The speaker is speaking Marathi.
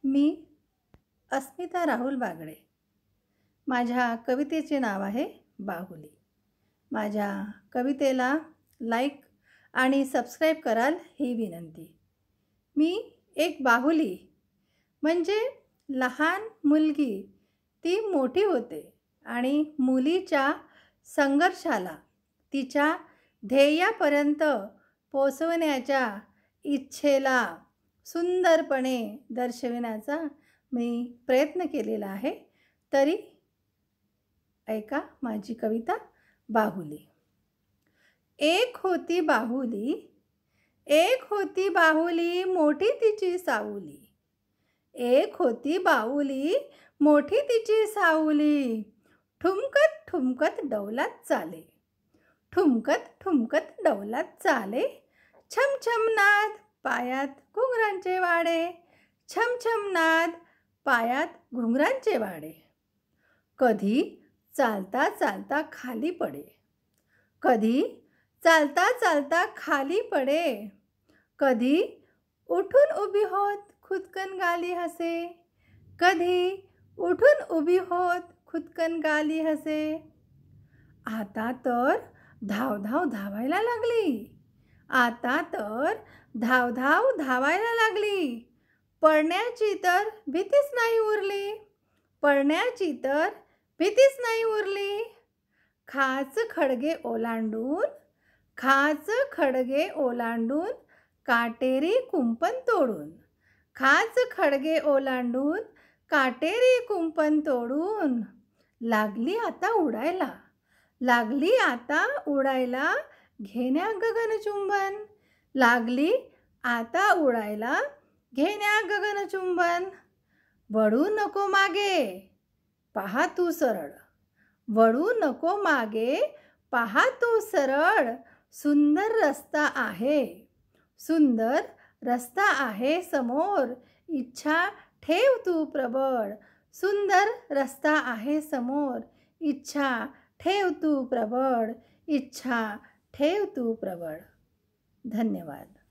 मी अस्मिता राहुल बागडे। माझ्या कवितेचे नाव आहे बाहुली। माझ्या कवितेला लाईक आणि सबस्क्राईब कराल ही विनंती। मी एक बाहुली म्हणजे लहान मुलगी ती मोठी होते आणि मुलीच्या संघर्षाला तिच्या ध्येयापर्यंत पोहोचवण्याच्या इच्छेला सुंदरपणे दर्शविण्याचा मी प्रयत्न केलेला आहे। तरी ऐका माझी कविता बाहुली। एक होती बाहुली मोठी तिची सावली। एक होती बाहुली मोठी तिची सावली। ठुमकत ठुमकत डौलात चाले। ठुमकत ठुमकत डौलात चाले। छम छम नाद पायात घुंगरांचे वाडे। छम छम नाद पायात घुंगरांचे वाडे। कधी चालता चालता खाली पडे। कधी चालता चालता खाली पडे। कधी उठून उभी होत खुदकन गाली हसे। कधी उठून उभी होत खुदकन गाली हसे। आता तर धाव धाव धावायला लागली। आता तर धाव धाव धावायला लागली। पडण्याची तर भीतीच नाही उरली। पडण्याची तर भीतीच नाही उरली। खाच खडगे ओलांडून खाच खडगे ओलांडून काटेरी कुंपण तोडून। खाच खडगे ओलांडून काटेरी कुंपण तोडून लागली आता उडायला। लागली आता उडायला घेण्या गगनचुंबन। लागली आता उडायला घेण्या गगनचुंबन। वळू नको मागे पहा तू सरळ। वळू नको मागे पहा तू सरळ। सुंदर रस्ता आहे। सुंदर रस्ता आहे समोर। इच्छा ठेव तू प्रबळ। सुंदर रस्ता आहे समोर। इच्छा ठेव तू प्रबळ। इच्छा ठेव तू प्रबळ। धन्यवाद।